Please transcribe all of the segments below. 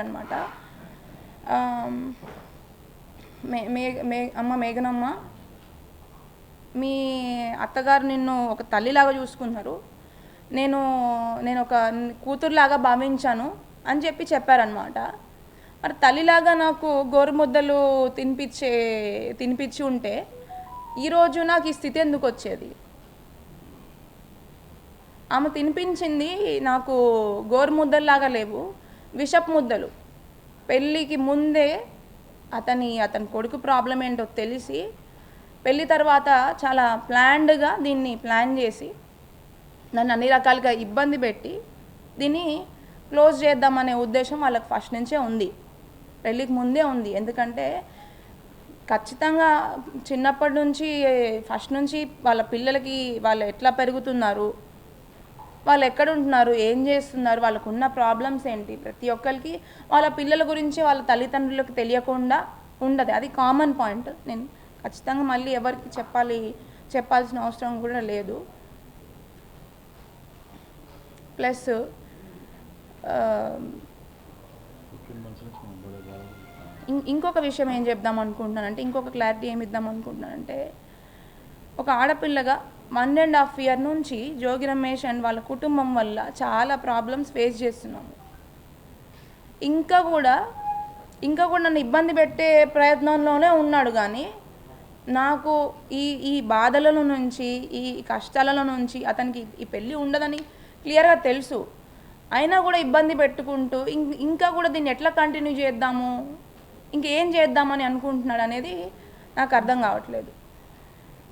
అనమాట. అమ్మ మేఘనమ్మ, మీ అత్తగారు నిన్ను ఒక తల్లిలాగా చూసుకున్నారు, నేను నేను ఒక కూతురులాగా భావించాను అని చెప్పారనమాట. మరి తల్లిలాగా నాకు గోరుముద్దలు తినిపించి ఉంటే ఈరోజు నాకు ఈ స్థితి ఎందుకు వచ్చేది? ఆమె తినిపించింది నాకు గోరుముద్దల్లాగా లేవు, విషపు ముద్దలు. పెళ్ళికి ముందే అతని కొడుకు ప్రాబ్లం ఏంటో తెలిసి పెళ్ళి తర్వాత చాలా ప్లాన్డ్గా దీన్ని ప్లాన్ చేసి నన్ను అన్ని రకాలుగా ఇబ్బంది పెట్టి దీన్ని క్లోజ్ చేద్దామనే ఉద్దేశం వాళ్ళకి ఫస్ట్ నుంచే ఉంది, పెళ్ళికి ముందే ఉంది. ఎందుకంటే ఖచ్చితంగా చిన్నప్పటి నుంచి ఫస్ట్ నుంచి వాళ్ళ పిల్లలకి వాళ్ళు ఎట్లా పెరుగుతున్నారు, వాళ్ళు ఎక్కడ ఉంటున్నారు, ఏం చేస్తున్నారు, వాళ్ళకు ఉన్న ప్రాబ్లమ్స్ ఏంటి, ప్రతి ఒక్కరికి వాళ్ళ పిల్లల గురించి వాళ్ళ తల్లిదండ్రులకు తెలియకుండా ఉండదు. అది కామన్ పాయింట్. నేను ఖచ్చితంగా మళ్ళీ ఎవరికి చెప్పాల్సిన అవసరం కూడా లేదు. ప్లస్ ఇంకొక విషయం ఏం చెప్దాం అనుకుంటున్నానంటే, ఇంకొక క్లారిటీ ఏమి ఇద్దాం అనుకుంటున్నానంటే, ఒక ఆడపిల్లగా 1.5 year నుంచి జోగి రమేష్ అండ్ వాళ్ళ కుటుంబం వల్ల చాలా ప్రాబ్లమ్స్ ఫేస్ చేస్తున్నాము. ఇంకా కూడా నన్ను ఇబ్బంది పెట్టే ప్రయత్నంలోనే ఉన్నాడు. కానీ నాకు ఈ బాధల నుంచి, ఈ కష్టాల నుంచి అతనికి ఈ పెళ్ళి ఉండదని క్లియర్గా తెలుసు. అయినా కూడా ఇబ్బంది పెట్టుకుంటూ ఇంకా కూడా దీన్ని ఎట్లా కంటిన్యూ చేద్దాము, ఇంకేం చేద్దామని అనుకుంటున్నాడు అనేది నాకు అర్థం కావట్లేదు.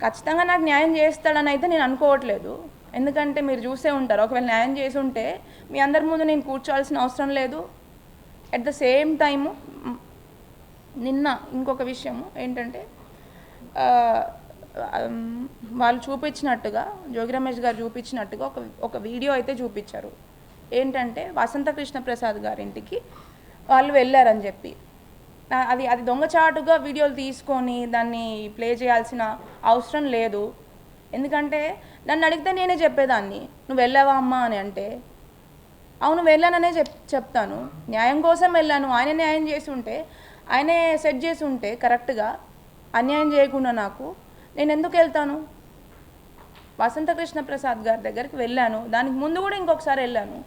ఖచ్చితంగా నాకు న్యాయం చేస్తాడని అయితే నేను అనుకోవట్లేదు. ఎందుకంటే మీరు చూసే ఉంటారు, ఒకవేళ న్యాయం చేసి ఉంటే మీ అందరి ముందు నేను కూర్చోవాల్సిన అవసరం లేదు. అట్ ద సేమ్ టైము నిన్న ఇంకొక విషయం ఏంటంటే, వాళ్ళు చూపించినట్టుగా, జోగి రమేష్ గారు చూపించినట్టుగా ఒక వీడియో అయితే చూపించారు. ఏంటంటే వసంత కృష్ణ ప్రసాద్ గారింటికి వాళ్ళు వెళ్ళారని చెప్పి, అది దొంగచాటుగా వీడియోలు తీసుకొని దాన్ని ప్లే చేయాల్సిన అవసరం లేదు. ఎందుకంటే నన్ను అడిగితే నేనే చెప్పేదాన్ని, నువ్వు వెళ్ళావా అమ్మా అని. అంటే అవును వెళ్ళాననే చెప్తాను. న్యాయం కోసం వెళ్ళాను. ఆయన న్యాయం చేసి ఉంటే, ఆయనే సెట్ చేసి ఉంటే కరెక్ట్గా, అన్యాయం చేయకుండా నాకు, నేను ఎందుకు వెళ్తాను? వసంత కృష్ణ ప్రసాద్ గారి దగ్గరికి వెళ్ళాను, దానికి ముందు కూడా ఇంకొకసారి వెళ్ళాను.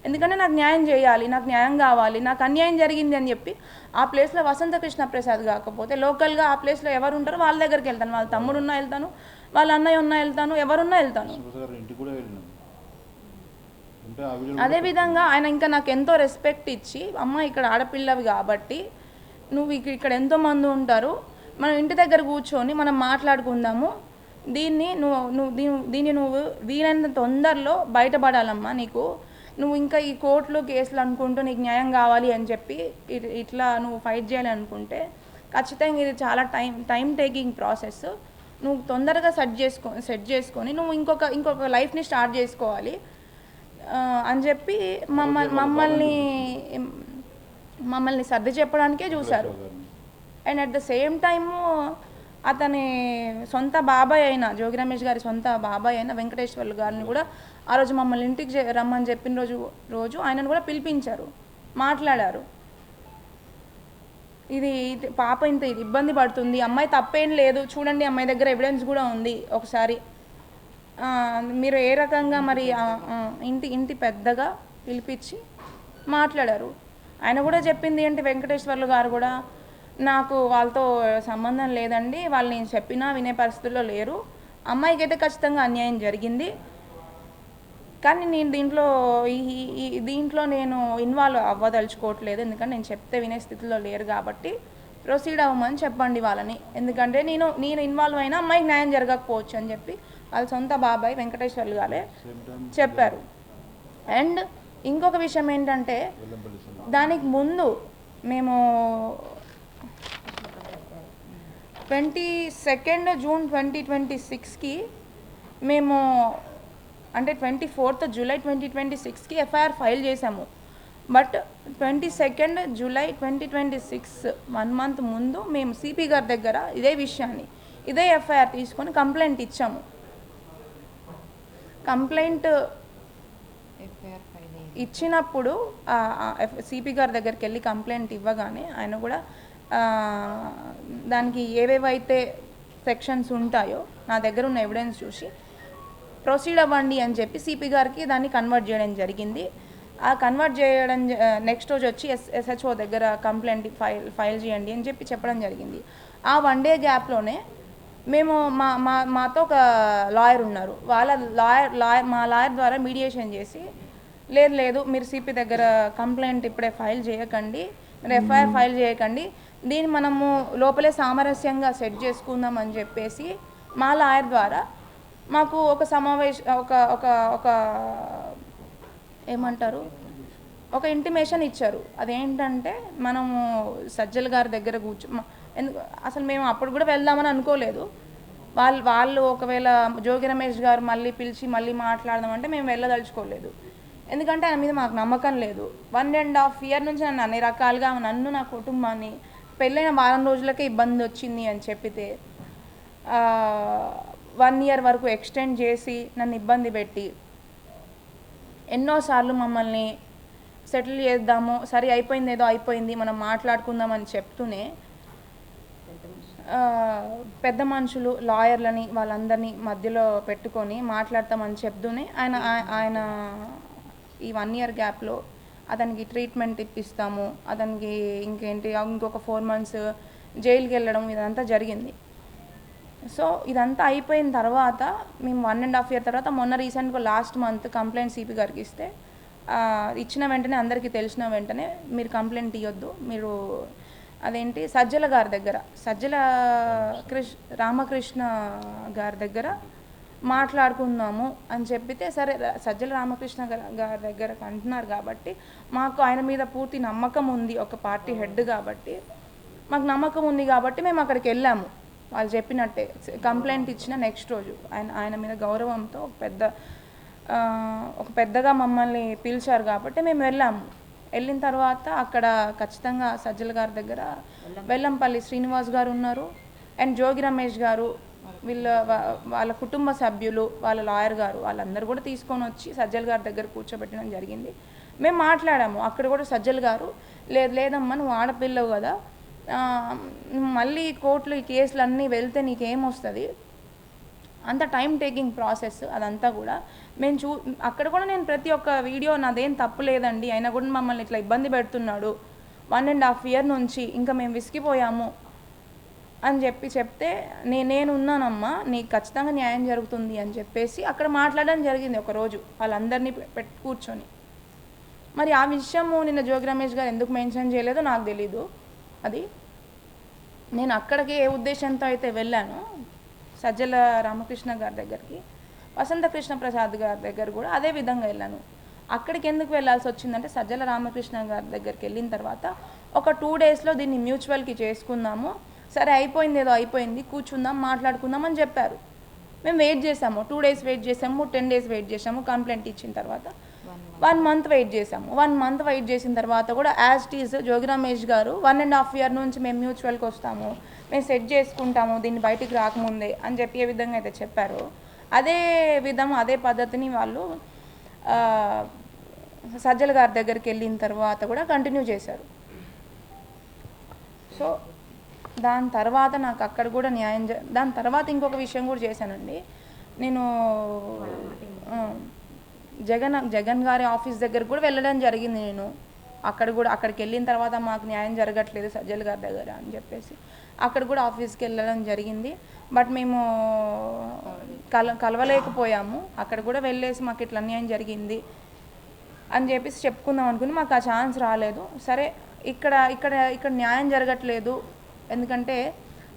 ఎందుకంటే నాకు న్యాయం చేయాలి, నాకు న్యాయం కావాలి, నాకు అన్యాయం జరిగింది అని చెప్పి ఆ ప్లేస్లో వసంత కృష్ణ ప్రసాద్ కాకపోతే లోకల్గా ఆ ప్లేస్లో ఎవరు ఉంటారో వాళ్ళ దగ్గరికి వెళ్తాను. వాళ్ళ తమ్ముడు ఉన్నా వెళ్తాను, వాళ్ళ అన్నయ్య ఉన్నా వెళ్తాను, ఎవరున్నా వెళ్తాను. అదేవిధంగా ఆయన ఇంకా నాకు ఎంతో రెస్పెక్ట్ ఇచ్చి, అమ్మ ఇక్కడ ఆడపిల్లవి కాబట్టి నువ్వు ఇక్కడ ఎంతోమంది ఉంటారు, మనం ఇంటి దగ్గర కూర్చొని మనం మాట్లాడుకుందాము, దీన్ని నువ్వు వీలైనంత తొందరలో బయటపడాలమ్మా, నువ్వు ఇంకా ఈ కోర్టులు కేసులు అనుకుంటూ నీకు న్యాయం కావాలి అని చెప్పి ఇట్లా నువ్వు ఫైట్ చేయాలి అనుకుంటే ఖచ్చితంగా ఇది చాలా టైం టేకింగ్ ప్రాసెస్. నువ్వు తొందరగా సెట్ చేసుకొని నువ్వు ఇంకొక లైఫ్ని స్టార్ట్ చేసుకోవాలి అని చెప్పి మమ్మల్ని సర్ది చెప్పడానికే చూశారు. And at the same time అతని సొంత బాబాయ్ అయిన, జోగి రమేష్ గారి సొంత బాబాయ్ అయిన వెంకటేశ్వర్లు గారిని కూడా ఆ రోజు మమ్మల్ని ఇంటికి రమ్మని చెప్పిన రోజు ఆయనను కూడా పిలిపించారు, మాట్లాడారు. ఇది పాప ఇంత ఇబ్బంది పడుతుంది, అమ్మాయి తప్పేం లేదు, చూడండి అమ్మాయి దగ్గర ఎవిడెన్స్ కూడా ఉంది, ఒకసారి మీరు ఏ రకంగా మరి ఇంటి పెద్దగా పిలిపించి మాట్లాడారు. ఆయన కూడా చెప్పింది ఏంటి, వెంకటేశ్వర్లు గారు కూడా, నాకు వాళ్ళతో సంబంధం లేదండి, వాళ్ళు నేను చెప్పినా వినే పరిస్థితుల్లో లేరు, అమ్మాయికి అయితే ఖచ్చితంగా అన్యాయం జరిగింది, కానీ నేను దీంట్లో నేను ఇన్వాల్వ్ అవ్వదలుచుకోవట్లేదు, ఎందుకంటే నేను చెప్తే వినే స్థితిలో లేరు కాబట్టి ప్రొసీడ్ అవ్వమని చెప్పండి వాళ్ళని, ఎందుకంటే నేను ఇన్వాల్వ్ అయినా అమ్మాయికి న్యాయం జరగకపోవచ్చు అని చెప్పి వాళ్ళ సొంత బాబాయ్ వెంకటేశ్వర్లు గారే చెప్పారు. అండ్ ఇంకొక విషయం ఏంటంటే, దానికి ముందు మేము 22 June 2026కి మేము, అంటే 24th July 2026కి ఎఫ్ఐఆర్ ఫైల్ చేసాము. బట్ 22 July 2026 1 month ముందు మేము సిపి గారి దగ్గర ఇదే ఎఫ్ఐఆర్ తీసుకొని కంప్లైంట్ ఇచ్చాము. కంప్లైంట్ ఇచ్చినప్పుడు సిపి గారి దగ్గరికి వెళ్ళి కంప్లైంట్ ఇవ్వగానే ఆయన కూడా దానికి ఏవేవైతే సెక్షన్స్ ఉంటాయో నా దగ్గర ఉన్న ఎవిడెన్స్ చూసి ప్రొసీడ్ అవ్వండి అని చెప్పి సిపి గారికి దాన్ని కన్వర్ట్ చేయడం జరిగింది. ఆ కన్వర్ట్ చేయడం నెక్స్ట్ రోజు వచ్చి ఎస్హెచ్ఓ దగ్గర కంప్లైంట్ ఫైల్ చేయండి అని చెప్పి చెప్పడం జరిగింది. ఆ 1 డే గ్యాప్లోనే మేము మాతో ఒక లాయర్ ఉన్నారు, వాళ్ళ మా లాయర్ ద్వారా మీడియేషన్ చేసి లేదు మీరు సిపి దగ్గర కంప్లైంట్ ఇప్పుడే ఫైల్ చేయకండి, మీరు ఎఫ్ఐఆర్ ఫైల్ చేయకండి, దీన్ని మనము లోపలే సామరస్యంగా సెట్ చేసుకుందాం అని చెప్పేసి మా లాయర్ ద్వారా మాకు ఒక ఒక ఏమంటారు ఒక ఇంటిమేషన్ ఇచ్చారు. అదేంటంటే మనము సజ్జల గారి దగ్గర ఎందుకు అసలు మేము అప్పుడు కూడా వెళ్దామని అనుకోలేదు. వాళ్ళు ఒకవేళ జోగి రమేష్ గారు మళ్ళీ పిలిచి మళ్ళీ మాట్లాడదామంటే మేము వెళ్ళదలుచుకోలేదు. ఎందుకంటే ఆయన మీద మాకు నమ్మకం లేదు. 1.5 year నుంచి నన్ను అన్ని రకాలుగా నా కుటుంబాన్ని పెళ్ళైన వారం రోజులకే ఇబ్బంది వచ్చింది అని చెప్పితే 1 year వరకు ఎక్స్టెండ్ చేసి నన్ను ఇబ్బంది పెట్టి ఎన్నోసార్లు మమ్మల్ని సెటిల్ చేద్దాము, సరే అయిపోయింది ఏదో అయిపోయింది మనం మాట్లాడుకుందామని చెప్తూనే పెద్ద మనుషులు లాయర్లని వాళ్ళందరినీ మధ్యలో పెట్టుకొని మాట్లాడతామని చెప్తూనే ఆయన ఈ 1 year గ్యాప్లో అతనికి ట్రీట్మెంట్ ఇప్పిస్తాము, అతనికి ఇంకొక 4 months జైలుకి వెళ్ళడం ఇదంతా జరిగింది. సో ఇదంతా అయిపోయిన తర్వాత మేము 1.5 year తర్వాత మొన్న రీసెంట్గా లాస్ట్ మంత్ కంప్లైంట్ సిపి గారికి ఇస్తే ఇచ్చిన వెంటనే అందరికీ తెలిసిన వెంటనే మీరు కంప్లైంట్ ఇవ్వద్దు, మీరు అదేంటి సజ్జల గారి దగ్గర రామకృష్ణ గారి దగ్గర మాట్లాడుకుందాము అని చెప్పితే సరే సజ్జల రామకృష్ణ గారి దగ్గర అంటున్నారు కాబట్టి మాకు ఆయన మీద పూర్తి నమ్మకం ఉంది, ఒక పార్టీ హెడ్ కాబట్టి మాకు నమ్మకం ఉంది కాబట్టి మేము అక్కడికి వెళ్ళాము. వాళ్ళు చెప్పినట్టే కంప్లైంట్ ఇచ్చిన నెక్స్ట్ రోజు ఆయన మీద గౌరవంతో ఒక పెద్దగా మమ్మల్ని పిలిచారు కాబట్టి మేము వెళ్ళాము. వెళ్ళిన తర్వాత అక్కడ ఖచ్చితంగా సజ్జల గారి దగ్గర వెల్లంపల్లి శ్రీనివాస్ గారు ఉన్నారు అండ్ జోగి రమేష్ గారు, వాళ్ళ కుటుంబ సభ్యులు, వాళ్ళ లాయర్ గారు, వాళ్ళందరూ కూడా తీసుకొని వచ్చి సజ్జల గారి దగ్గర కూర్చోబెట్టడం జరిగింది. మేము మాట్లాడాము. అక్కడ కూడా సజ్జల గారు లేదమ్మా నువ్వు ఆడపిల్లవు కదా, మళ్ళీ కోర్టులో ఈ కేసులు అన్నీ వెళ్తే నీకేమొస్తుంది, అంత టైం టేకింగ్ ప్రాసెస్ అదంతా కూడా మేము అక్కడ కూడా నేను ప్రతి ఒక్క వీడియో నాదేం తప్పు లేదండి, అయినా కూడా మమ్మల్ని ఇట్లా ఇబ్బంది పెడుతున్నాడు 1.5 year నుంచి, ఇంకా మేము విసిగిపోయాము అని చెప్తే నేను ఉన్నానమ్మా, నీకు ఖచ్చితంగా న్యాయం జరుగుతుంది అని చెప్పేసి అక్కడ మాట్లాడడం జరిగింది ఒకరోజు వాళ్ళందరినీ కూర్చొని. మరి ఆ విషయము నిన్న జోగి రమేష్ గారు ఎందుకు మెన్షన్ చేయలేదో నాకు తెలీదు. అది నేను అక్కడికి ఏ ఉద్దేశంతో అయితే వెళ్ళాను సజ్జల రామకృష్ణ గారి దగ్గరికి, వసంత కృష్ణ ప్రసాద్ గారి దగ్గర కూడా అదే విధంగా వెళ్ళాను. అక్కడికి ఎందుకు వెళ్ళాల్సి వచ్చిందంటే సజ్జల రామకృష్ణ గారి దగ్గరికి వెళ్ళిన తర్వాత ఒక 2 daysలో దీన్ని మ్యూచువల్కి చేసుకుందాము, సరే అయిపోయింది ఏదో అయిపోయింది కూర్చుందాం మాట్లాడుకుందాం అని చెప్పారు. మేము వెయిట్ చేసాము, 2 days వెయిట్ చేసాము, 10 days వెయిట్ చేసాము. కంప్లైంట్ ఇచ్చిన తర్వాత 1 month వెయిట్ చేసాము. 1 month వెయిట్ చేసిన తర్వాత కూడా as it is Jogi Ramesh గారు 1.5 year నుంచి మేము మ్యూచువల్కి వస్తాము, మేము సెట్ చేసుకుంటాము దీన్ని బయటికి రాకముందే అని చెప్పి ఏ విధంగా అయితే చెప్పారో అదే పద్ధతిని వాళ్ళు సజ్జల గారి దగ్గరికి వెళ్ళిన తర్వాత కూడా కంటిన్యూ చేశారు. సో దాని తర్వాత నాకు అక్కడ కూడా దాని తర్వాత ఇంకొక విషయం కూడా చేశానండి. నేను జగన్ గారి ఆఫీస్ దగ్గర కూడా వెళ్ళడం జరిగింది. నేను అక్కడికి వెళ్ళిన తర్వాత మాకు న్యాయం జరగట్లేదు సజ్జల గారి దగ్గర అని చెప్పేసి అక్కడ కూడా ఆఫీస్కి వెళ్ళడం జరిగింది. బట్ మేము కలవలేకపోయాము. అక్కడ కూడా వెళ్ళేసి మాకు ఇట్లా అన్యాయం జరిగింది అని చెప్పేసి చెప్పుకుందాం అనుకుని మాకు ఆ ఛాన్స్ రాలేదు. సరే ఇక్కడ న్యాయం జరగట్లేదు, ఎందుకంటే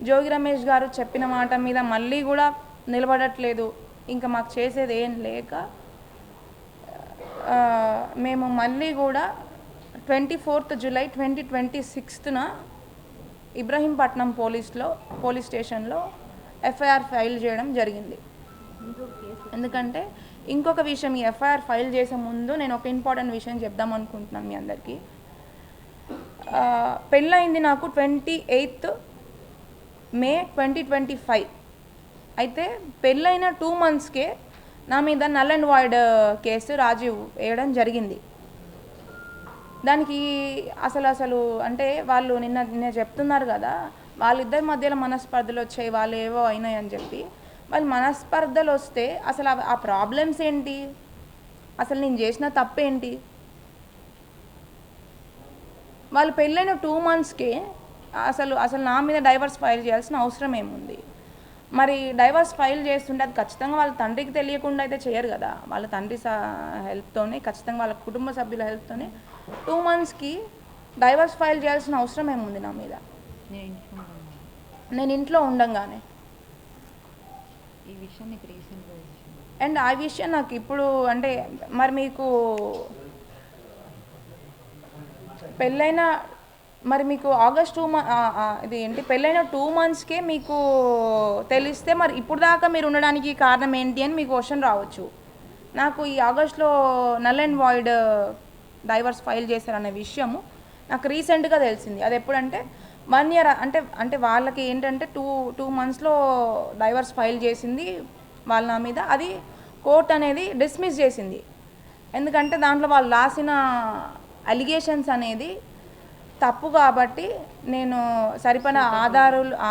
జోగి రమేష్ గారు చెప్పిన మాట మీద మళ్ళీ కూడా నిలబడట్లేదు, ఇంకా మాకు చేసేది ఏం లేక మేము మళ్ళీ కూడా 24th July 2026న ఇబ్రహీంపట్నం పోలీస్ స్టేషన్లో ఎఫ్ఐఆర్ ఫైల్ చేయడం జరిగింది. ఎందుకంటే ఇంకొక విషయం, ఈ ఎఫ్ఐఆర్ ఫైల్ చేసే ముందు నేను ఒక ఇంపార్టెంట్ విషయం చెప్దాం అనుకుంటున్నాను మీ అందరికీ. పెళ్ళయింది నాకు 28th May 2025. అయితే పెళ్ళైన 2 monthsకే నా మీద null and void case Rajiv వేయడం జరిగింది. దానికి అసలు అంటే వాళ్ళు నిన్న చెప్తున్నారు కదా, వాళ్ళిద్దరి మధ్యలో మనస్పర్ధలు వచ్చాయి, వాళ్ళు ఏవో అయినాయి అని చెప్పి. వాళ్ళు మనస్పర్ధలు వస్తే అసలు ఆ ప్రాబ్లమ్స్ ఏంటి, అసలు నేను చేసిన తప్పేంటి? వాళ్ళు పెళ్ళైన 2 monthsకే అసలు నా మీద డైవర్స్ ఫైల్ చేయాల్సిన అవసరం ఏముంది? మరి డైవర్స్ ఫైల్ చేస్తుంటే అది ఖచ్చితంగా వాళ్ళ తండ్రికి తెలియకుండా అయితే చేయరు కదా. వాళ్ళ తండ్రి హెల్ప్తోనే, ఖచ్చితంగా వాళ్ళ కుటుంబ సభ్యుల హెల్ప్తోనే 2 monthsకి డైవర్స్ ఫైల్ చేయాల్సిన అవసరం ఏముంది నా మీద? నేను ఇంట్లో ఉండంగానే. అండ్ ఆ విషయం నాకు ఇప్పుడు అంటే మరి మీకు పెళ్ళైన మరి మీకు ఆగస్ట్ 2 ఇది ఏంటి పెళ్ళైన 2 monthsకే మీకు తెలిస్తే మరి ఇప్పుడు దాకా మీరు ఉండడానికి కారణం ఏంటి అని మీకు క్వశ్చన్ రావచ్చు. నాకు ఈ ఆగస్ట్లో null and void divorce file చేశారనే విషయము నాకు రీసెంట్గా తెలిసింది. అది ఎప్పుడంటే 1 year అంటే వాళ్ళకి ఏంటంటే 2 monthsలో డైవర్స్ ఫైల్ చేసింది వాళ్ళ నా మీద. అది కోర్ట్ అనేది డిస్మిస్ చేసింది. ఎందుకంటే దాంట్లో వాళ్ళు రాసిన అలిగేషన్స్ అనేది తప్పు కాబట్టి, నేను సరిపడిన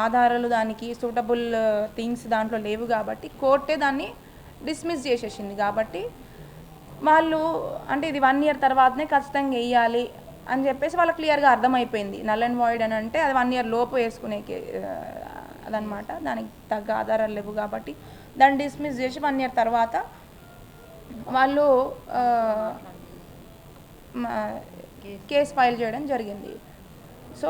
ఆధారాలు దానికి సూటబుల్ థింగ్స్ దాంట్లో లేవు కాబట్టి కోర్టే దాన్ని డిస్మిస్ చేసేసింది. కాబట్టి వాళ్ళు అంటే ఇది 1 year తర్వాతనే ఖచ్చితంగా వేయాలి అని చెప్పేసి వాళ్ళకి క్లియర్గా అర్థమైపోయింది. నల్ అండ్ వాయిడ్ అని అంటే అది 1 year లోపు వేసుకునేకి అదనమాట. దానికి తగ్గ ఆధారాలు లేవు కాబట్టి దాన్ని డిస్మిస్ చేసి 1 year తర్వాత వాళ్ళు కేసు ఫైల్ చేయడం జరిగింది. సో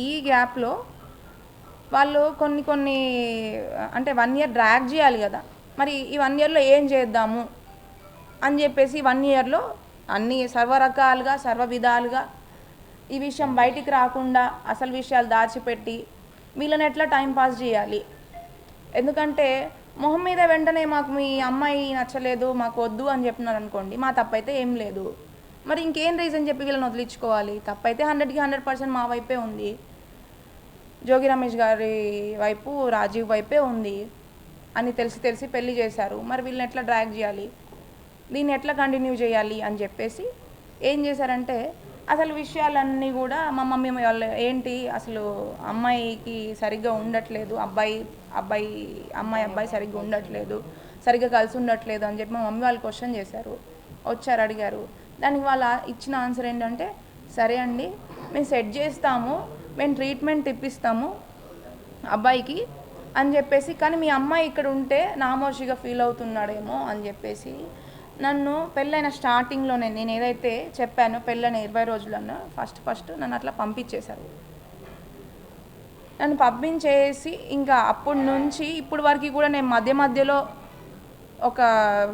ఈ గ్యాప్లో వాళ్ళు కొన్ని అంటే 1 year డ్రాగ్ చేయాలి కదా. మరి ఈ 1 yearలో ఏం చేద్దాము అని చెప్పేసి 1 yearలో అన్ని సర్వరకాలుగా సర్వ విధాలుగా ఈ విషయం బయటికి రాకుండా అసలు విషయాలు దాచిపెట్టి వీళ్ళని ఎట్లా టైంపాస్ చేయాలి. ఎందుకంటే మొహం మీద వెంటనే మాకు మీ అమ్మాయి నచ్చలేదు, మాకు వద్దు అని చెప్పినారు అనుకోండి, మా తప్పైతే ఏం లేదు. మరి ఇంకేం రీజన్ చెప్పి వీళ్ళని వదిలించుకోవాలి? తప్పైతే 100కి 100% మా వైపే ఉంది, జోగి రమేష్ గారి వైపు, రాజీవ్ వైపే ఉంది అని తెలిసి పెళ్లి చేశారు. మరి వీళ్ళని ఎట్లా డ్రాగ్ చేయాలి, దీన్ని ఎట్లా కంటిన్యూ చేయాలి అని చెప్పేసి ఏం చేశారంటే అసలు విషయాలన్నీ కూడా మా మమ్మీ వాళ్ళు ఏంటి అసలు అమ్మాయికి సరిగ్గా ఉండట్లేదు, అబ్బాయి సరిగ్గా ఉండట్లేదు, సరిగ్గా కలిసి ఉండట్లేదు అని చెప్పి మా మమ్మీ వాళ్ళు క్వశ్చన్ చేశారు. వచ్చారు, అడిగారు. దానికి వాళ్ళు ఇచ్చిన ఆన్సర్ ఏంటంటే, సరే అండి మేము సెట్ చేస్తాము, మేము ట్రీట్మెంట్ ఇప్పిస్తాము అబ్బాయికి అని చెప్పేసి, కానీ మీ అమ్మాయి ఇక్కడ ఉంటే నామోషిగా ఫీల్ అవుతున్నాడేమో అని చెప్పేసి నన్ను పెళ్ళైన స్టార్టింగ్లోనే నేను ఏదైతే చెప్పానో పెళ్ళైన 20 రోజులన్నా ఫస్ట్ నన్ను అట్లా పంపించేశారు. నన్ను పంపించేసి ఇంకా అప్పటి నుంచి ఇప్పటి వరకు కూడా నేను మధ్యలో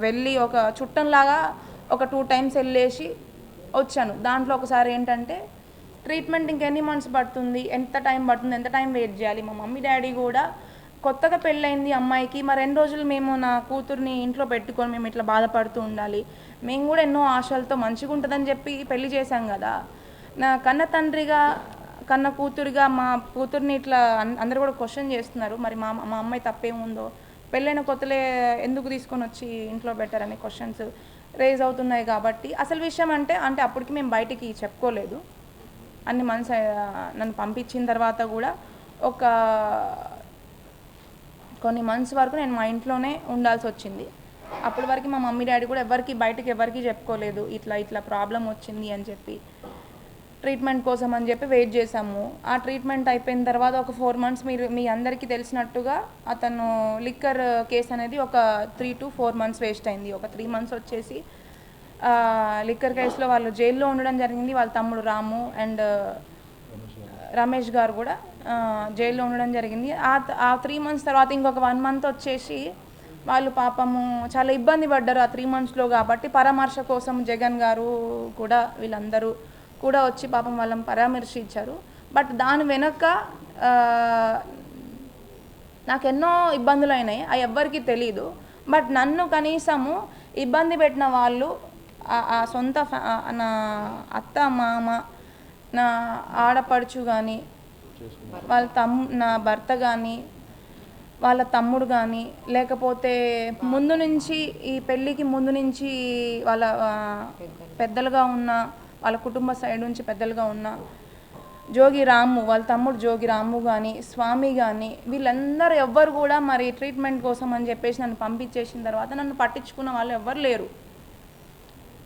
వెళ్ళి ఒక చుట్టంలాగా ఒక 2 times వెళ్ళేసి వచ్చాను. దాంట్లో ఒకసారి ఏంటంటే ట్రీట్మెంట్ ఇంకెన్ని మంత్స్ పడుతుంది, ఎంత టైం వెయిట్ చేయాలి. మా మమ్మీ డాడీ కూడా కొత్తగా పెళ్ళయింది అమ్మాయికి, మరి 2 రోజులు మేము నా కూతుర్ని ఇంట్లో పెట్టుకొని మేము ఇట్లా బాధపడుతూ ఉండాలి, మేము కూడా ఎన్నో ఆశలతో మంచిగా ఉంటుందని చెప్పి పెళ్లి చేశాం కదా. నా కన్న తండ్రిగా కన్న కూతురుగా మా కూతుర్ని ఇట్లా అందరు కూడా క్వశ్చన్ చేస్తున్నారు. మరి మా అమ్మాయి తప్పేముందో, పెళ్ళైన కొత్తలే ఎందుకు తీసుకొని వచ్చి ఇంట్లో పెట్టారనే క్వశ్చన్స్ రేజ్ అవుతున్నాయి. కాబట్టి అసలు విషయం అంటే అప్పటికి మేము బయటికి చెప్పుకోలేదు. అన్ని మంత్స్ నన్ను పంపించిన తర్వాత కూడా కొన్ని మంత్స్ వరకు నేను మా ఇంట్లోనే ఉండాల్సి వచ్చింది. అప్పటి వరకు మా మమ్మీ డాడీ కూడా బయటకి ఎవరికి చెప్పుకోలేదు, ఇట్లా ప్రాబ్లం వచ్చింది అని చెప్పి. ట్రీట్మెంట్ కోసం అని చెప్పి వెయిట్ చేసాము. ఆ ట్రీట్మెంట్ అయిపోయిన తర్వాత ఒక 4 months మీ అందరికీ తెలిసినట్టుగా అతను లిక్కర్ కేసు అనేది ఒక 3 to 4 months వేస్ట్ అయింది. ఒక 3 months వచ్చేసి లిక్కర్ కేసులో వాళ్ళు జైల్లో ఉండడం జరిగింది. వాళ్ళ తమ్ముడు రాము అండ్ రమేష్ గారు కూడా జైల్లో ఉండడం జరిగింది. ఆ 3 months తర్వాత ఇంకొక 1 month వచ్చేసి వాళ్ళు పాపము చాలా ఇబ్బంది పడ్డారు ఆ 3 monthsలో. కాబట్టి పరామర్శ కోసం జగన్ గారు కూడా వీళ్ళందరూ కూడా వచ్చి పాపం వాళ్ళని పరామర్శించారు. బట్ దాని వెనక నాకు ఎన్నో ఇబ్బందులు అయినాయి, అవి ఎవ్వరికీ తెలీదు. బట్ నన్ను కనీసము ఇబ్బంది పెట్టిన వాళ్ళు ఆ సొంత నా అత్త మామ, నా ఆడపడుచు కానీ, వాళ్ళ నా భర్త కానీ, వాళ్ళ తమ్ముడు కానీ, లేకపోతే ముందు నుంచి ఈ పెళ్ళికి ముందు నుంచి వాళ్ళ పెద్దలుగా ఉన్న, వాళ్ళ కుటుంబ సైడ్ నుంచి పెద్దలుగా ఉన్న జోగి రాము, వాళ్ళ తమ్ముడు జోగి రాము కానీ, స్వామి కానీ, వీళ్ళందరూ ఎవ్వరు కూడా మరి ట్రీట్మెంట్ కోసం అని చెప్పేసి నన్ను పంపించేసిన తర్వాత నన్ను పట్టించుకున్న వాళ్ళు ఎవ్వరు లేరు.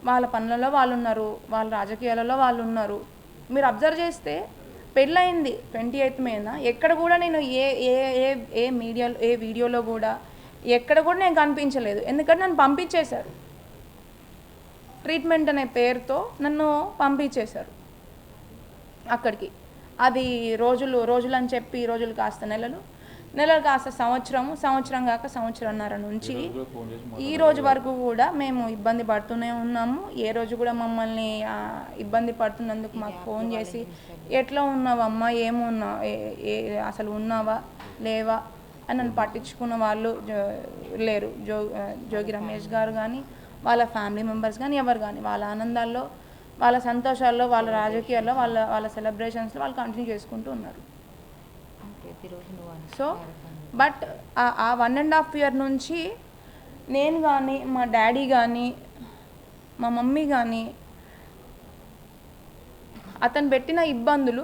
వాళ్ళ పనులలో వాళ్ళు ఉన్నారు, వాళ్ళ రాజకీయాలలో వాళ్ళు ఉన్నారు. మీరు అబ్జర్వ్ చేస్తే పెళ్ళయింది 28th మేన, ఎక్కడ కూడా నేను ఏ ఏ ఏ ఏ మీడియాలో ఏ వీడియోలో కూడా ఎక్కడ కూడా నేను కనిపించలేదు. ఎందుకంటే నన్ను పంపించేశారు, ట్రీట్మెంట్ అనే పేరుతో నన్ను పంపించేశారు అక్కడికి. అది రోజులు అని చెప్పి రోజులు కాస్త నెలలు కాస్త సంవత్సరం కాక సంవత్సరంన్నర నుంచి ఈ రోజు వరకు కూడా మేము ఇబ్బంది పడుతూనే ఉన్నాము. ఏ రోజు కూడా మమ్మల్ని ఇబ్బంది పడుతున్నందుకు మాకు ఫోన్ చేసి ఎట్లా ఉన్నావమ్మా, ఏమున్నా, అసలు ఉన్నావా లేవా అని నన్ను పట్టించుకున్న వాళ్ళు లేరు. జోగి రమేష్ గారు కానీ, వాళ్ళ ఫ్యామిలీ మెంబర్స్ కానీ, ఎవరు కానీ వాళ్ళ ఆనందాల్లో, వాళ్ళ సంతోషాల్లో, వాళ్ళ రాజకీయాల్లో, వాళ్ళ సెలబ్రేషన్స్లో వాళ్ళు కంటిన్యూ చేసుకుంటూ ఉన్నారు. సో బట్ ఆ 1.5 year నుంచి నేను కానీ, మా డాడీ కానీ, మా మమ్మీ కానీ అతను పెట్టిన ఇబ్బందుల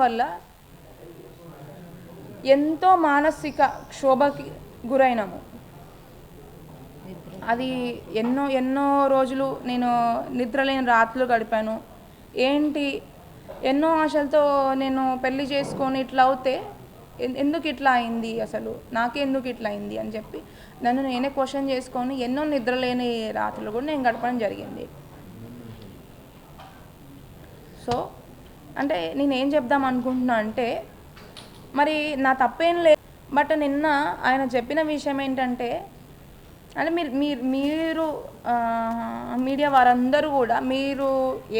వల్ల ఎంతో మానసిక క్షోభకి గురైనాము. అది ఎన్నో రోజులు నేను నిద్రలేని రాత్రులు గడిపాను. ఎన్నో ఆశలతో నేను పెళ్లి చేసుకొని ఇట్లా అవుతే ఎందుకు ఇట్లా అయింది, అసలు నాకెందుకు ఇట్లా అయింది అని చెప్పి నన్ను నేనే క్వశ్చన్ చేసుకొని ఎన్నో నిద్రలేని రాత్రులు కూడా నేను గడపడం జరిగింది. సో అంటే నేనేం చెప్దాం అనుకుంటున్నా అంటే, మరి నా తప్పేం లేదు. బట్ నిన్న ఆయన చెప్పిన విషయం ఏంటంటే, అంటే మీరు మీడియా వారందరూ కూడా మీరు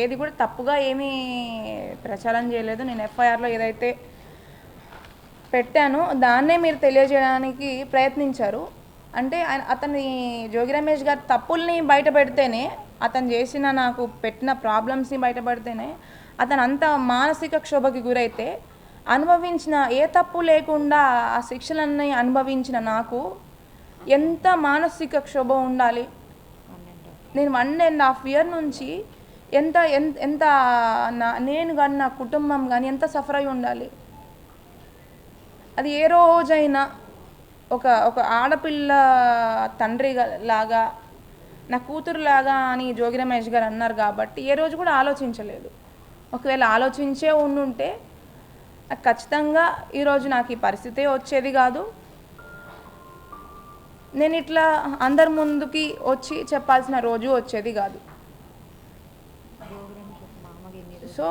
ఏది కూడా తప్పుగా ఏమీ ప్రచారం చేయలేదు. నేను ఎఫ్ఐఆర్లో ఏదైతే పెట్టానో దాన్నే మీరు తెలియజేయడానికి ప్రయత్నించారు. అంటే అతని జోగి రమేష్ గారి తప్పుల్ని బయట పెడితేనే, అతను చేసిన నాకు పెట్టిన ప్రాబ్లమ్స్ని బయటపడితేనే, అతను అంత మానసిక క్షోభకి గురైతే అనుభవించిన, ఏ తప్పు లేకుండా ఆ శిక్షలన్నీ అనుభవించిన నాకు ఎంత మానసిక క్షోభ ఉండాలి. నేను 1.5 year నుంచి ఎంత నేను కానీ, నా కుటుంబం కానీ ఎంత సఫర్ అయి ఉండాలి. అది ఏ రోజైనా ఒక ఆడపిల్ల తండ్రి లాగా, నా కూతురులాగా అని జోగి రమేష్ గారు అన్నారు కాబట్టి ఏ రోజు కూడా ఆలోచించలేదు. ఒకవేళ ఆలోచించే ఉండుంటే ఖచ్చితంగా ఈరోజు నాకు ఈ పరిస్థితే వచ్చేది కాదు. నేను ఇట్లా అందరి ముందుకి వచ్చి చెప్పాల్సిన రోజు వచ్చేది కాదు. సో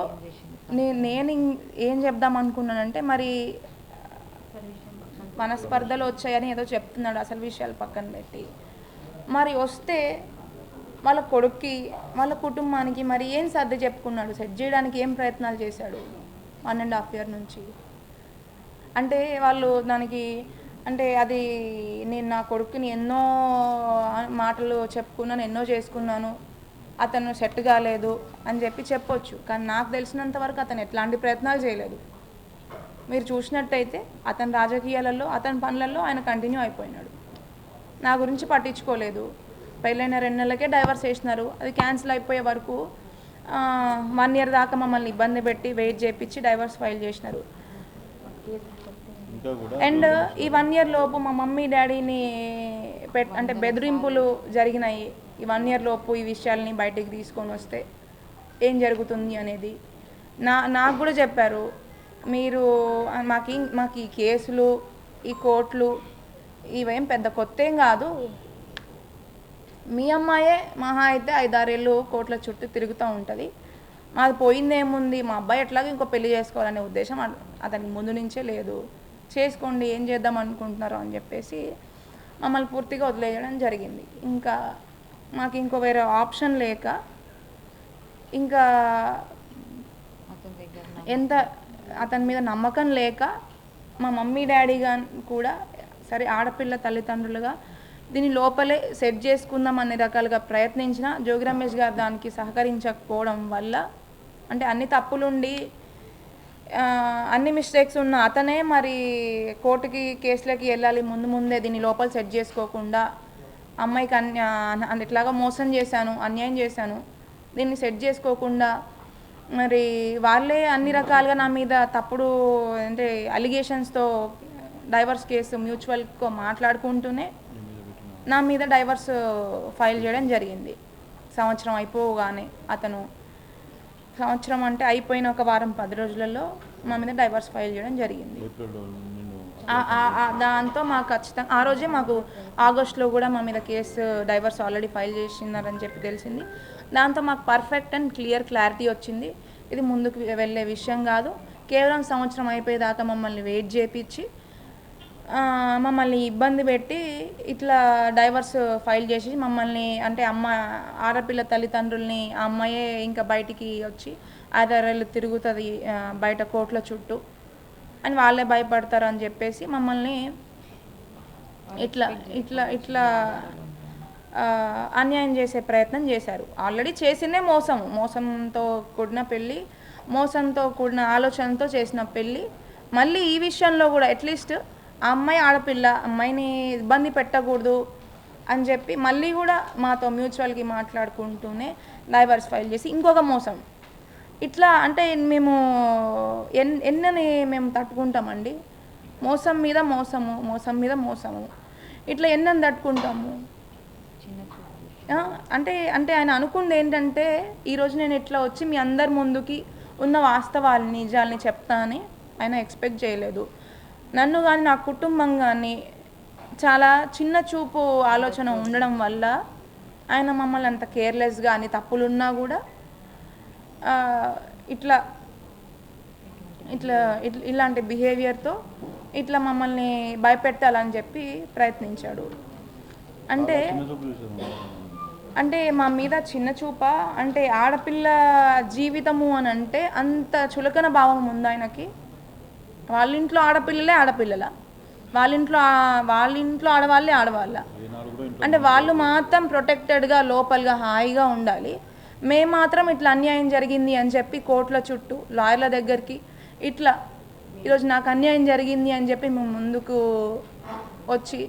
నేను ఏం చెప్దాం అనుకున్నానంటే, మరి మనస్పర్ధలు వచ్చాయని ఏదో చెప్తున్నాడు, అసలు విషయాలు పక్కన పెట్టి. మరి వస్తే వాళ్ళ కొడుక్కి, వాళ్ళ కుటుంబానికి మరి ఏం సర్ది చెప్పుకున్నాడు, సెట్ చేయడానికి ఏం ప్రయత్నాలు చేశాడు 1.5 year నుంచి. అంటే వాళ్ళు దానికి, అంటే అది నేను నా కొడుకుని ఎన్నో మాటలు చెప్పుకున్నాను, ఎన్నో చేసుకున్నాను, అతను సెట్ కాలేదు అని చెప్పొచ్చు. కానీ నాకు తెలిసినంత వరకు అతను ఎట్లాంటి ప్రయత్నాలు చేయలేదు. మీరు చూసినట్టయితే అతని రాజకీయాలలో, అతని పనులలో ఆయన కంటిన్యూ అయిపోయినాడు. నా గురించి పట్టించుకోలేదు. పెళ్ళైన 2 నెలలకే డైవర్స్ చేసినారు. అది క్యాన్సిల్ అయిపోయే వరకు 1 year దాకా మమ్మల్ని ఇబ్బంది పెట్టి వెయిట్ చేయించి డైవర్స్ ఫైల్ చేసినారు. అండ్ ఈ 1 year లోపు మా మమ్మీ డాడీని అంటే బెదిరింపులు జరిగినాయి. ఈ 1 year లోపు ఈ విషయాల్ని బయటికి తీసుకొని వస్తే ఏం జరుగుతుంది అనేది నాకు కూడా చెప్పారు. మీరు మాకు ఈ కేసులు, ఈ కోర్టులు ఇవేం పెద్ద కొత్త ఏం కాదు. మీ అమ్మాయే మహా అయితే 5-6 ఏళ్ళు కోర్టుల చుట్టూ తిరుగుతూ ఉంటుంది. మాది పోయిందేముంది, మా అబ్బాయి ఎట్లాగో ఇంకో పెళ్లి చేసుకోవాలనే ఉద్దేశం అతనికి ముందు నుంచే లేదు. చేసుకోండి, ఏం చేద్దాం అనుకుంటున్నారు అని చెప్పేసి మమ్మల్ని పూర్తిగా వదిలేయడం జరిగింది. ఇంకా మాకు ఇంకో వేరే ఆప్షన్ లేక, ఇంకా అతని మీద నమ్మకం లేక, మా మమ్మీ డాడీ కూడా సరే ఆడపిల్ల తల్లిదండ్రులుగా దీని లోపలే సెట్ చేసుకుందాం అన్ని రకాలుగా ప్రయత్నించిన జోగి రమేష్ గారు దానికి సహకరించకపోవడం వల్ల, అంటే అన్ని తప్పులుండి అన్ని మిస్టేక్స్ ఉన్న అతనే మరి కోర్టుకి కేసులకి వెళ్ళాలి ముందే దీన్ని లోపల సెట్ చేసుకోకుండా అమ్మాయికి ఇట్లాగా మోసం చేశాను, అన్యాయం చేశాను, దీన్ని సెట్ చేసుకోకుండా మరి వాళ్ళే అన్ని రకాలుగా నా మీద తప్పుడు అంటే అలిగేషన్స్తో డైవర్స్ కేసు మ్యూచువల్గా మాట్లాడుకుంటూనే నా మీద డైవర్స్ ఫైల్ చేయడం జరిగింది. సంవత్సరం అయిపోగానే సంవత్సరం అంటే అయిపోయిన ఒక వారం 10 రోజులలో మా మీద డైవర్స్ ఫైల్ చేయడం జరిగింది. దాంతో మాకు ఖచ్చితంగా ఆ రోజే మాకు ఆగస్టులో కూడా మా మీద కేసు డైవర్స్ ఆల్రెడీ ఫైల్ చేసినారని చెప్పి తెలిసింది. దాంతో మాకు పర్ఫెక్ట్ అండ్ క్లారిటీ వచ్చింది. ఇది ముందుకు వెళ్ళే విషయం కాదు, కేవలం సంవత్సరం అయిపోయేదాకా మమ్మల్ని వెయిట్ చేయించి మమ్మల్ని ఇబ్బంది పెట్టి ఇట్లా డైవర్స్ ఫైల్ చేసి మమ్మల్ని అంటే ఆడపిల్ల తల్లిదండ్రుల్ని ఆ అమ్మాయే ఇంకా బయటికి వచ్చి 5-6 తిరుగుతుంది బయట కోర్టుల చుట్టూ అని వాళ్ళే భయపడతారు అని చెప్పేసి మమ్మల్ని ఇట్లా ఇట్లా ఇట్లా అన్యాయం చేసే ప్రయత్నం చేశారు. ఆల్రెడీ చేసిందే మోసంతో కూడిన పెళ్ళి, మోసంతో కూడిన ఆలోచనతో చేసిన పెళ్ళి. మళ్ళీ ఈ విషయంలో కూడా అట్లీస్ట్ ఆ అమ్మాయి ఆడపిల్ల, అమ్మాయిని ఇబ్బంది పెట్టకూడదు అని చెప్పి మళ్ళీ కూడా మాతో మ్యూచువల్కి మాట్లాడుకుంటూనే డైవర్స్ ఫైల్ చేసి ఇంకొక మోసం. ఇట్లా అంటే మేము ఎన్నని మేము తట్టుకుంటామండి. మోసం మీద మోసము ఇట్లా ఎన్నని తట్టుకుంటాము. అంటే ఆయన అనుకుంది ఏంటంటే ఈరోజు నేను ఇట్లా వచ్చి మీ అందరి ముందుకి ఉన్న వాస్తవాలని నిజాలని చెప్తానని ఆయన ఎక్స్పెక్ట్ చేయలేదు. నన్ను కానీ నా కుటుంబం కానీ చాలా చిన్న చూపు ఆలోచన ఉండడం వల్ల ఆయన మమ్మల్ని అంత కేర్లెస్గా అన్ని తప్పులున్నా కూడా ఇట్లా ఇట్లా ఇలాంటి బిహేవియర్తో ఇట్లా మమ్మల్ని భయపెట్టాలని చెప్పి ప్రయత్నించాడు. అంటే మా మీద చిన్న చూప అంటే ఆడపిల్ల జీవితము అని అంటే అంత చులకన భావం ఉంది ఆయనకి. వాళ్ళ ఇంట్లో ఆడపిల్లల వాళ్ళ ఇంట్లో ఆడవాళ్ళ అంటే వాళ్ళు మాత్రం ప్రొటెక్టెడ్గా లోపలగా హాయిగా ఉండాలి. మేము మాత్రం ఇట్లా అన్యాయం జరిగింది అని చెప్పి కోర్టుల చుట్టూ లాయర్ల దగ్గరికి ఇట్లా ఈరోజు నాకు అన్యాయం జరిగింది అని చెప్పి మేము ముందుకు వచ్చి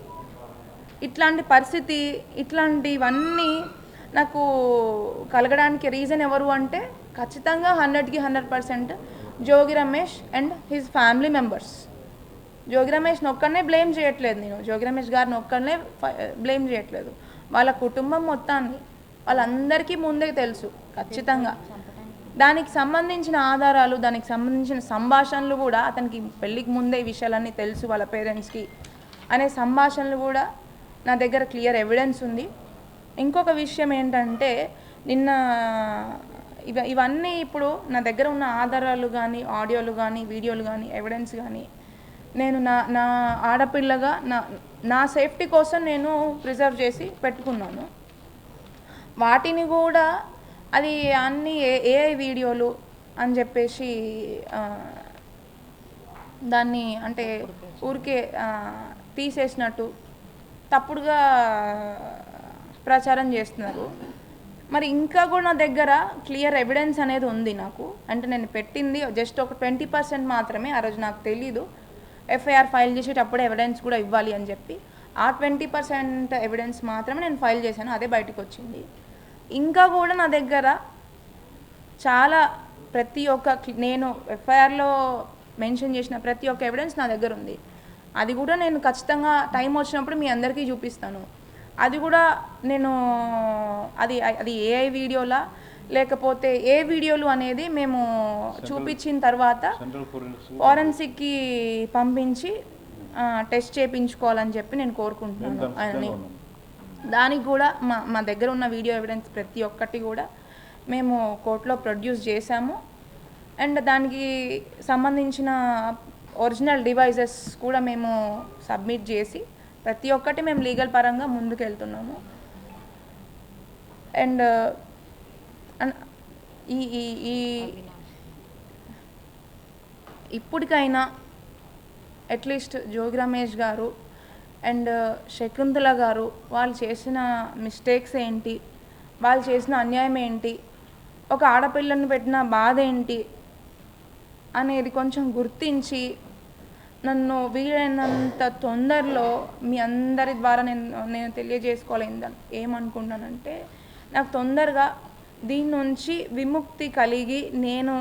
ఇట్లాంటి పరిస్థితి ఇట్లాంటివన్నీ నాకు కలగడానికి రీజన్ ఎవరు అంటే ఖచ్చితంగా 100కి 100% Jogi Ramesh and his family members. Jogi రమేష్ని ఒక్కడనే బ్లేమ్ చేయట్లేదు, నేను జోగి రమేష్ గారిని ఒక్కడనే బ్లేమ్ చేయట్లేదు. వాళ్ళ కుటుంబం మొత్తాన్ని వాళ్ళందరికీ ముందే తెలుసు ఖచ్చితంగా. దానికి సంబంధించిన ఆధారాలు, దానికి సంబంధించిన సంభాషణలు కూడా అతనికి పెళ్ళికి ముందే ఈ విషయాలన్నీ తెలుసు వాళ్ళ పేరెంట్స్కి అనే సంభాషణలు కూడా నా దగ్గర క్లియర్ ఎవిడెన్స్ ఉంది. ఇంకొక విషయం ఏంటంటే నిన్న ఇవన్నీ ఇప్పుడు నా దగ్గర ఉన్న ఆధారాలు కానీ, ఆడియోలు కానీ, వీడియోలు కానీ, ఎవిడెన్స్ కానీ నేను నా ఆడపిల్లగా నా సేఫ్టీ కోసం నేను ప్రిజర్వ్ చేసి పెట్టుకున్నాను. వాటిని కూడా అది అన్నీ ఏఐ వీడియోలు అని చెప్పేసి దాన్ని అంటే ఊరికే తీసేసినట్టు తప్పుడుగా ప్రచారం చేస్తున్నారు. మరి ఇంకా కూడా నా దగ్గర క్లియర్ ఎవిడెన్స్ అనేది ఉంది నాకు. అంటే నేను పెట్టింది జస్ట్ ఒక 20% మాత్రమే. ఆ రోజు నాకు తెలీదు ఎఫ్ఐఆర్ ఫైల్ చేసేటప్పుడు ఎవిడెన్స్ కూడా ఇవ్వాలి అని చెప్పి ఆ 20% ఎవిడెన్స్ మాత్రమే నేను ఫైల్ చేశాను, అదే బయటకు వచ్చింది. ఇంకా కూడా నా దగ్గర చాలా ప్రతి ఒక్క నేను ఎఫ్ఐఆర్లో మెన్షన్ చేసిన ప్రతి ఒక్క ఎవిడెన్స్ నా దగ్గర ఉంది. అది కూడా నేను ఖచ్చితంగా టైం వచ్చినప్పుడు మీ అందరికీ చూపిస్తాను. అది కూడా నేను అది ఏఐ వీడియోలా లేకపోతే ఏ వీడియోలు అనేది మేము చూపించిన తర్వాత ఫోరెన్సిక్కి పంపించి టెస్ట్ చేయించుకోవాలని చెప్పి నేను కోరుకుంటున్నాను. అని దానికి కూడా మా దగ్గర ఉన్న వీడియో ఎవిడెన్స్ ప్రతి ఒక్కటి కూడా మేము కోర్టులో ప్రొడ్యూస్ చేశాము. అండ్ దానికి సంబంధించిన ఒరిజినల్ డివైజెస్ కూడా మేము సబ్మిట్ చేసి ప్రతి ఒక్కటి మేము లీగల్ పరంగా ముందుకు వెళ్తున్నాము. అండ్ ఈ ఇప్పటికైనా అట్లీస్ట్ జోగి రమేష్ గారు అండ్ శకుంతల గారు వాళ్ళు చేసిన మిస్టేక్స్ ఏంటి, వాళ్ళు చేసిన అన్యాయం ఏంటి, ఒక ఆడపిల్లని పెట్టిన బాధ ఏంటి, అనేది కొంచెం గుర్తించి నన్ను వీలైనంత తొందరలో మీ అందరి ద్వారా నేను తెలియజేసుకోవాలి ఏమనుకుంటున్నానంటే నాకు తొందరగా దీని నుంచి విముక్తి కలిగి నేను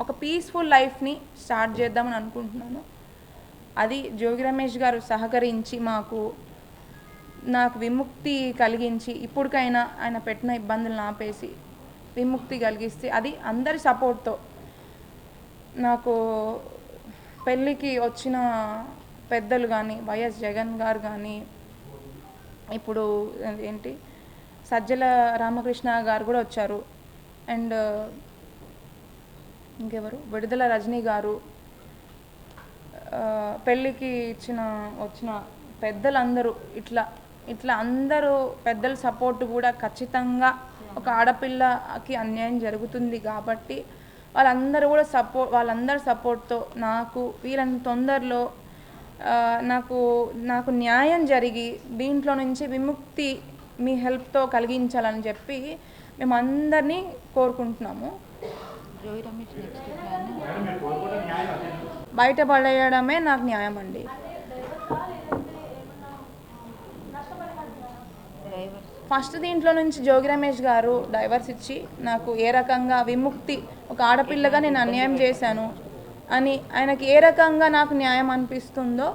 ఒక పీస్ఫుల్ లైఫ్ని స్టార్ట్ చేద్దామని అనుకుంటున్నాను. అది జోగి రమేష్ గారు సహకరించి నాకు విముక్తి కలిగించి ఇప్పటికైనా ఆయన పెట్టిన ఇబ్బందులను ఆపేసి విముక్తి కలిగిస్తే అది అందరి సపోర్ట్తో. నాకు పెళ్ళికి వచ్చిన పెద్దలు కానీ వైఎస్ జగన్ గారు కానీ ఇప్పుడు ఏంటి సజ్జల రామకృష్ణ గారు కూడా వచ్చారు, అండ్ ఇంకెవరు విడుదల రజనీ గారు, పెళ్ళికి వచ్చిన పెద్దలందరూ ఇట్లా అందరూ పెద్దల సపోర్ట్ కూడా ఖచ్చితంగా ఒక ఆడపిల్లకి అన్యాయం జరుగుతుంది కాబట్టి వాళ్ళందరి సపోర్ట్తో నాకు వీళ్ళని తొందరలో నాకు న్యాయం జరిగి దీంట్లో నుంచి విముక్తి మీ హెల్ప్తో కలిగించాలని చెప్పి మేమందరినీ కోరుకుంటున్నాము. బయటపడేయడమే నాకు న్యాయం అండి. ఫస్ట్ దీంట్లో నుంచి జోగి రమేష్ గారు డైవర్స్ ఇచ్చి నాకు ఏ రకంగా విముక్తి, ఒక ఆడపిల్లగా నేను అన్యాయం చేశాను అని ఆయనకి ఏ రకంగా నాకు న్యాయం అనిపిస్తుందో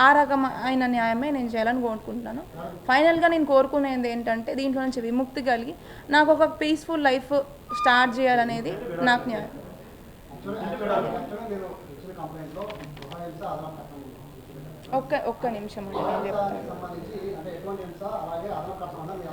ఆ రకమైన న్యాయమే నేను చేయాలని కోరుకుంటున్నాను. ఫైనల్గా నేను కోరుకునేది ఏంటంటే దీంట్లో నుంచి విముక్తి కలిగి నాకు ఒక పీస్ఫుల్ లైఫ్ స్టార్ట్ చేయాలనేది నాకు న్యాయం. ఒక్క నిమిషం అండి నేను చెప్తాను.